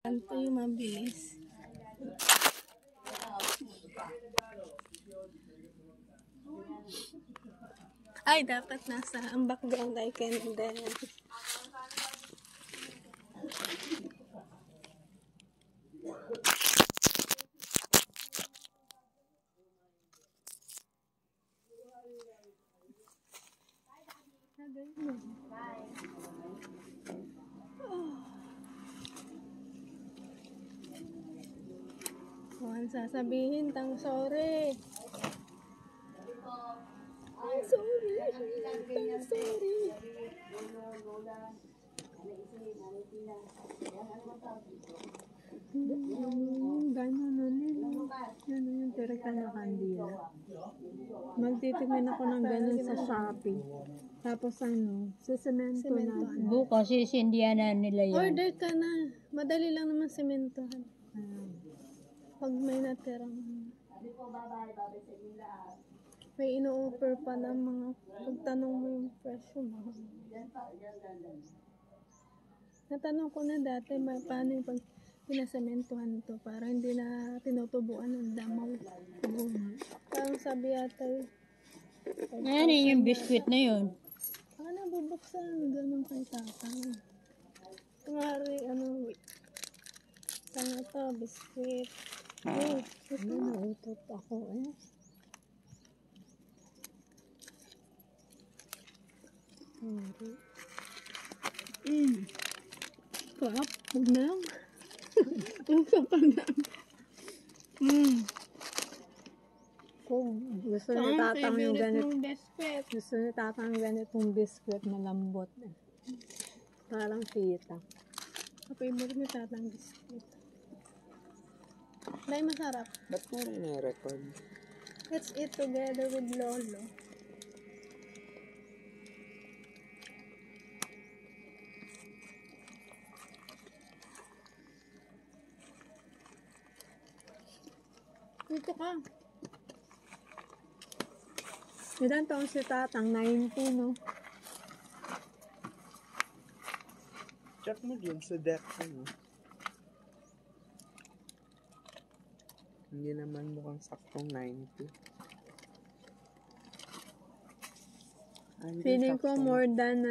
Kanto yung mabilis. Ay, dapat nasa ang background ay candle. Huwag sasabihin tang sorry. Ay, sorry. Tang sorry. Gano'n na nila. Yan yung direkta na kandila. Magtitingin ako ng gano'n sa Shopee. Tapos sesemento na. Bukas sisindihan na nila yan. Order ka na. Madali lang naman sementohan. Pag may natirang. May ino-offer pa ng mga pagtanong mo yung presyo mo. Natanong ko na dati, paano yung pag pinasementohan to para hindi na tinutubuan ng damaw. Parang sabi yata Ano yung biskwit na yun? Saka na bubuksan, ganun kay tatang. Kumari, wait. Saan ito, biskwit. Nautot ako eh. Kap, huwag na lang. Ang kapal na. Kung gusto ni tatang yung gusto ni tatang ganitong biskwit na lambot eh. Parang pita. Favorite ni tatang biskwit. Dahil masarap. Ba't mo rin i-record? Let's eat together with Lolo. Dito ka. Ilan taon si tatang? 90, no? Check mo dyan sa deck ano. Hindi naman mukhang saktong 90. Feeling ko more than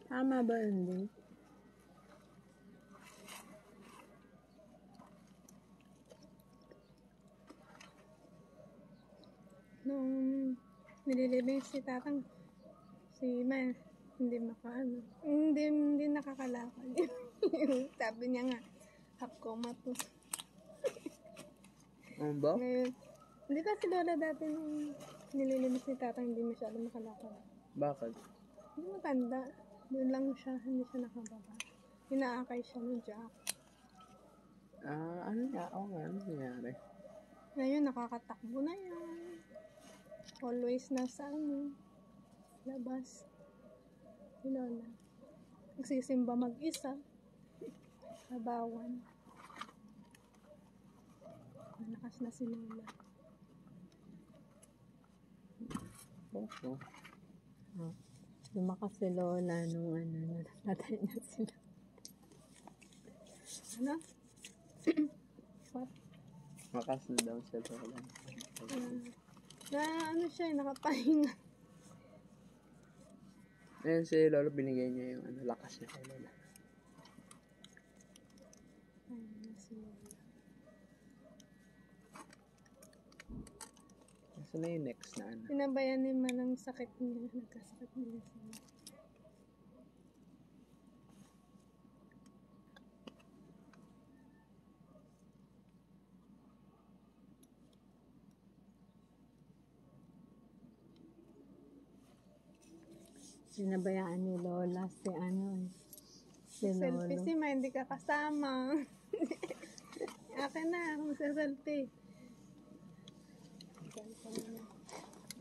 tama ba hindi? Nung nililibing si tatang, si Ma, hindi makaano. Hindi nakakalakad. Sabi niya nga, half comatose. Ano ba? Ngayon, hindi kasi lola dati nung nililibing si tatang, hindi masyado makalakad. Bakit? Hindi matanda. Doon lang siya, hindi siya nakababa. Inaakay siya ng jack. Ano nga? Oo nga, ano nangyari? Ngayon, nakakatakbo na yan. Always nasa labas. Si Lola. Nagsisimba mag-isa. Nabawan. Malakas na si Lola. Oo. Lumakas si Lola nung natatay na sila. Ano? What? Makas na daw siya Lola. Siya, nakapahinga. Ayan si Lola, binigay niya yung lakas niya kay Lola. Si Lola. Kasi na yung next na Pinabayan ni Manang sakit niya. Nagkasakit niya siya. Sinabayaan ni Lola si Selfie Lolo. si Ma, hindi ka kasama. Akin na, magsa-selfie.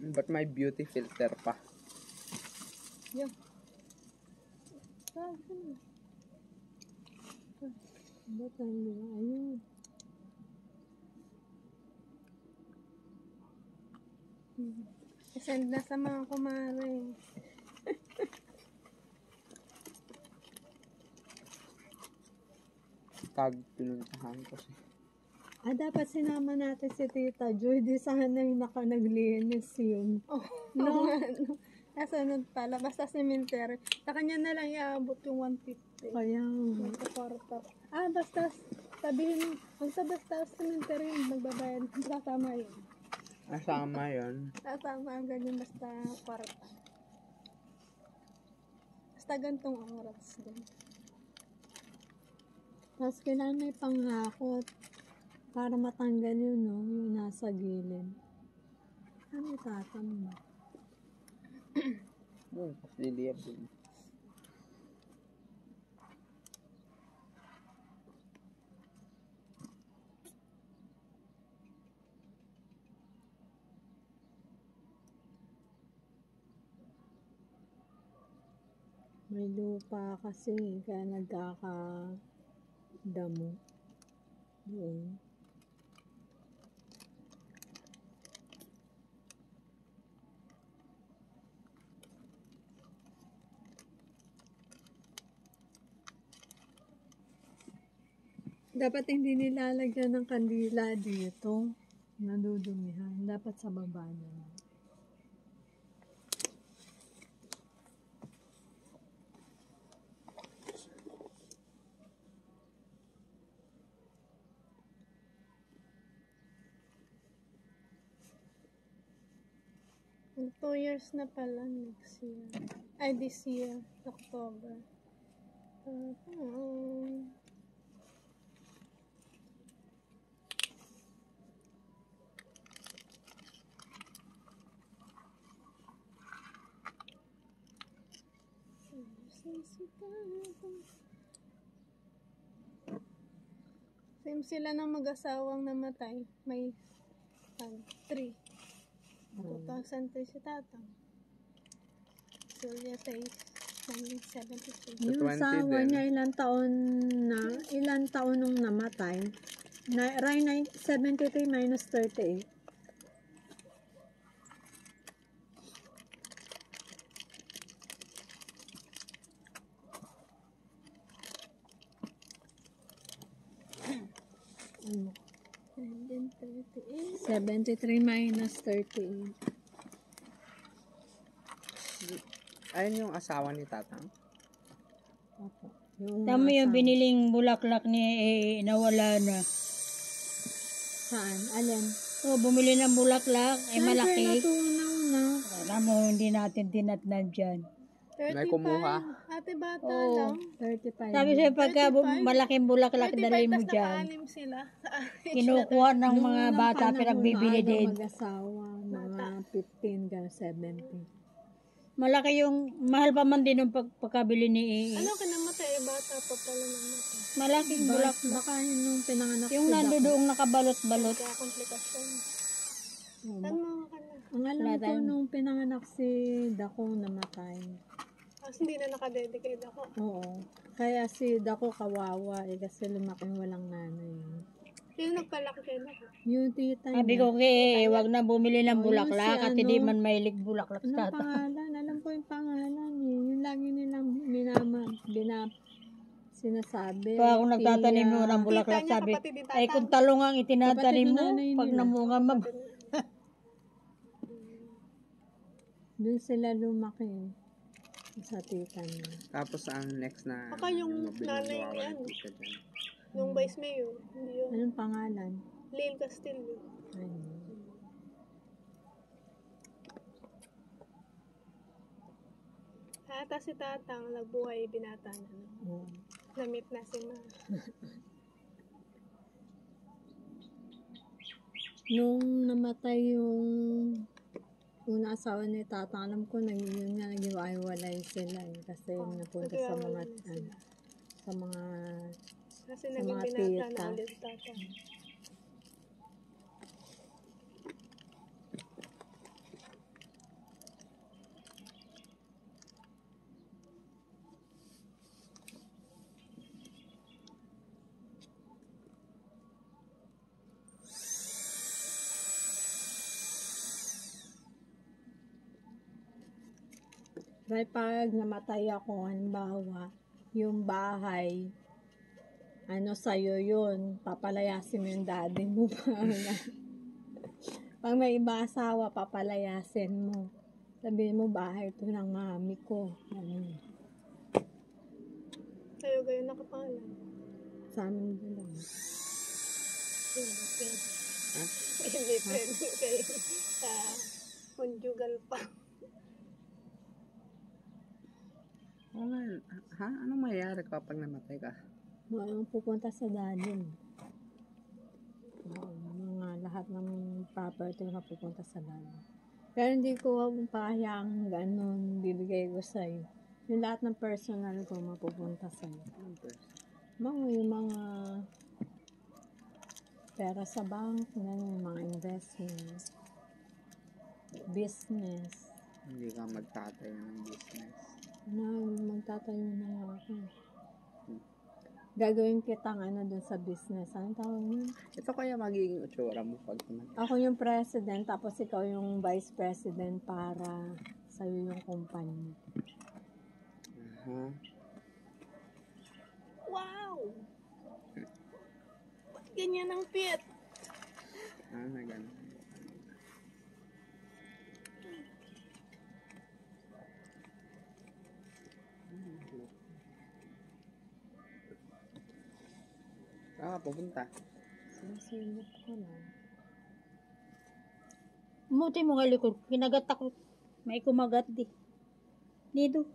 Ba't may beauty filter pa? Yo. Ba't ayun? Send na sa mga kumare. pinuntahan ko siya. Dapat sinama natin si Tita Joy. Di sana yung naglinis yun. No? Nasa nun pala, basta cemetery. Sa kanya na lang iaabot yung 150. Kaya, Magkaparta. Basta sabihin, basta cemetery, magbabayad. Kasama yun. Asama yun. Kasama ang ganyan, basta kwarta. Basta gantong oras din. tapos kailangan may panghakot para matanggal yun, no? Yung nasa gilid. Ano tatama? Yun, tapos liliyab din. May lupa kasi, kaya nagkakadamo. Doon. Dapat hindi nilalagyan ng kandila dito. Nadudumihan. Dapat sa baba na. Mag 2 years na pala next year. This year, October. Same sila ng mag-asawang namatay. May 3. 2003 si Tatang. Julia says 1973. Yung 20 asawa din. niya ilang taon nung namatay. Right 73 minus 38. Ano? 1938. 73 minus 38. Ayun yung asawa ni Tatang. Opo. Yung Tama yung asawa. biniling bulaklak ni nawala na. Saan? Alin? Bumili ng bulaklak, malaki. Natunaw na. Alam mo, hindi natin tinatnan dyan. 35. May kumuha. Ate bata Oo. lang. 35. Sabi sa'yo, pagka 35? malaking bulaklak, 35 dali mo tas dyan. naka-anim sila. Kinukuha ng Nung mga unang bata, panahon, pinagbibili maaga din. mag-asawa, mga 15 hanggang 70. Malaki yung, mahal pa man din yung pagkabili ni Ano ka namatay? Bata pa pala namatay. malaking bulaklak. Baka yung pinanganak Yung si Dako. nandoon nakabalot-balot. Kaya komplikasyon. Oo, Saan mga ka na? Ang alam Wala ko tayong- nung pinanganak si Dako namatay. Hindi na nakadedicate ako. Oo. Kaya si Dako kawawa kasi lumaking walang nanay. Sino nagpalaki kayo na? Yung tita Sabi niya. ko, wag na bumili ng Oh, yung bulaklak si at ano, hindi man mahilig bulaklak Anong sa tata. pangalan? Alam ko yung pangalan eh. Yung lagi nilang sinasabi. Pag ako nagtatanim mo ng bulaklak, Tita niya, sabi, kapatid ni Tatang. ay kung talong ang itinatanim Kapatid ng mo, nanay pag nila. namunga Doon sila lumaki sa tita niya. Tapos ang next na Baka yung nanay ni mawawala ano? yung tita dyan. Nung Vice Mayor. Hindi yun. Anong pangalan? Lil Castillo. Ayun. Ata si Tatang, nagbuhay binata na. No? Oo. Namit na si Ma. Nung namatay yung una asawa ni Tata, alam ko yun nga nag-iwalay sila eh. Kasi napunta sa mga nag-iwalay sila. sa mga Kasi Sa naging mga binata tita. na ulit Tatang. dahil pag namatay ako, halimbawa, yung bahay, ano sa'yo yun, papalayasin mo yung daddy mo. Pag may iba asawa, papalayasin mo. Sabihin mo, bahay ito ng mami ko. Ano, Sa'yo kayo nakapangalan. sa amin dalawa. Hindi pwede kayo sa conjugal pa. Ha? Anong mayayari kapag namatay ka? Walang pupunta sa daddy mo. Mga lahat ng property na pupunta sa daddy. Pero hindi ko pahayaang ganun bibigay ko sa'yo. Yung lahat ng personal ko mapupunta sa'yo. Yung mga pera sa bank, ganun, mga investments, business. Hindi ka magtatayo ng business. Magtatayo na nga ako. Gagawin kitang dun sa business. Anong tawag yun? Ito kaya magiging utsura mo pag tumatay. Ako yung president, tapos ikaw yung vice president para sa'yo yung kumpanya. Aha. Wow! Ba't ganyan ang pit? Na ganun. Pupunta. Sinasilip ko lang. Umuti mo nga likod. Kinagat ako. May kumagat di. Dito.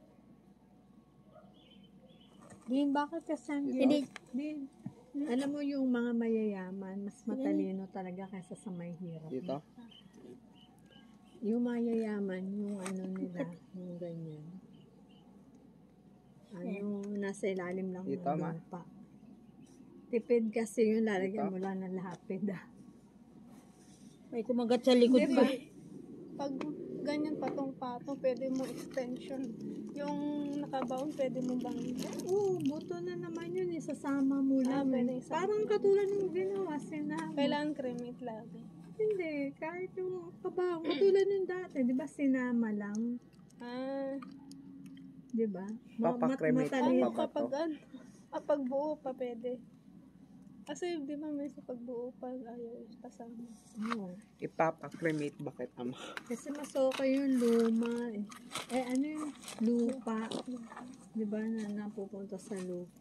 Din, bakit kasi Hindi. Din, alam mo yung mga mayayaman, mas matalino talaga kaysa sa may hirap. Dito? Yung mayayaman, yung nila, yung ganyan. Yung nasa ilalim lang Dito, ng ma? lupa. Tipid kasi yung lalagyan Dito? mo lang ng lapid. May kumagat sa likod Di ko. ba? Pag ganyan patong-patong, pwede mo extension. Yung nakabaon, pwede mo bang Oo, buto na naman yun, isasama mo lang. pwede isama. Parang katulad ng ginawa, sinama. kailangan cremate lagi? Hindi, kahit yung kabaong, katulad ng dati, di ba sinama lang? Ah, Di ba? Papakremate matalino. pa ba to? kapag buo pa pwede. Kasi di ba may sa pagbuo pa ayaw kasama. Oo. Ipapakremate bakit ama? Kasi mas okay yung luma eh. Ano yung lupa? Di ba na napupunta sa lupa?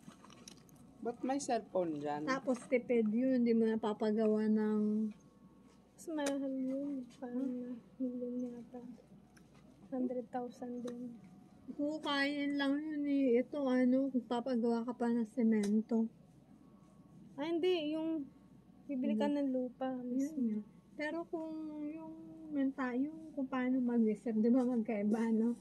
Ba't may cellphone dyan? Tapos tipid yun, di mo napapagawa ng... Mas mahal yun. Parang na million yata. 100,000 din. Hukayin lang yun eh. Ito kung papagawa ka pa ng semento. Ah, hindi. Yung bibili ka ng lupa. Yun yun. Pero kung yung kung paano mag-isip, di ba magkaiba, no?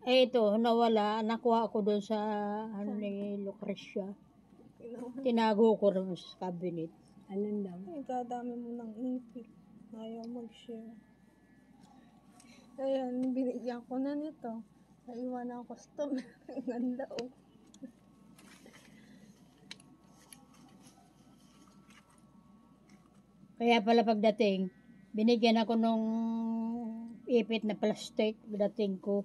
Ito, nawala. Nakuha ko doon sa ni Lucrecia. Tinago ko rin sa cabinet. Alin daw? Ay, kadami mo ng ipit. Ayaw mag-share. Ayan, binigyan ko na nito. Naiwan ang customer. Ang ganda oh. Kaya pala pagdating, binigyan ako nung ipit na plastic. Pagdating ko,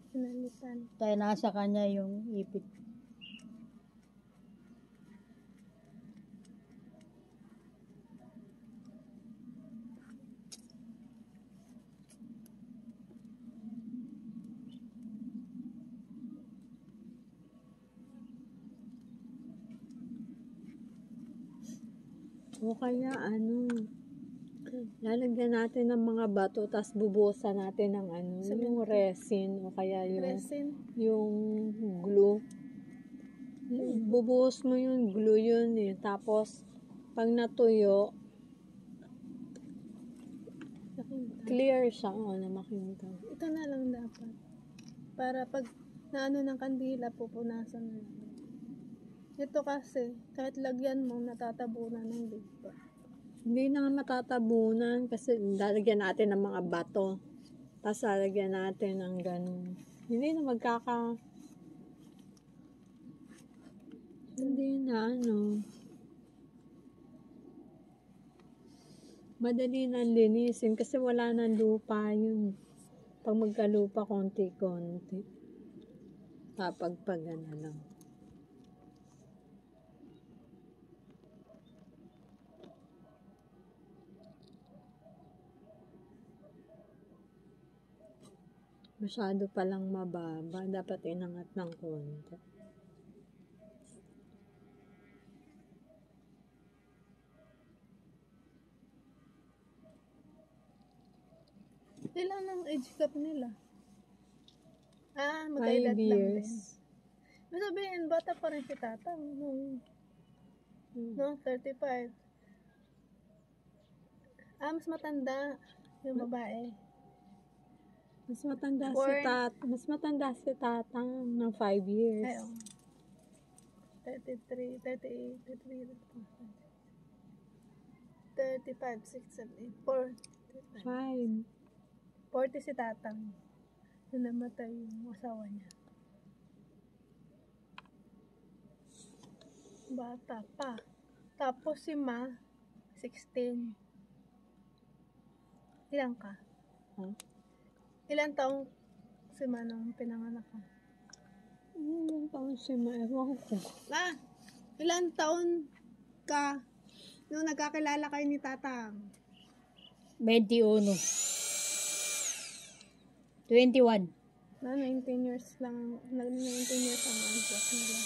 Pinalitan. tayo nasa kanya yung ipit. O kaya lalagyan natin ng mga bato, tapos bubuhusan natin ng yung resin, o kaya Resin. yung glue. Bubuhos mo yung glue yun eh. Tapos, pag natuyo, clear siya. Na makita. Ito na lang dapat. Para pag naano ng kandila, pupunasan mo lang. Ito kasi, kahit lagyan mo, natatabunan ng lupa. Hindi na nga matatabunan kasi lalagyan natin ng mga bato. Tapos lalagyan natin ng ganun. Hindi na hindi na madali na linisin kasi wala nang lupa yun. Pag magkalupa, konti-konti. Papagpagan na lang. Masyado palang mababa. Dapat inangat ng konti. Ilan ang age gap nila? 5 magkaedad lang din. years. Ibig sabihin, bata pa rin si Tatang nung 35. Mas matanda yung babae. Mas matanda Born- si Tatang ng 5 years. Ay, 33, 38, 33, 35, 6, 7, 8, 4, 5. 40 si Tatang. Nung namatay yung asawa niya. Bata pa. Tapos si Ma, 16. Ilan ka? Huh? Ilan taong si Ma nung pinanganak ka? Ilang taon si Ma? Ewan ko. Ilan taon ka nung nagkakilala kayo ni Tatang? 21. 21. 19 years lang. 19 years ang anak nila.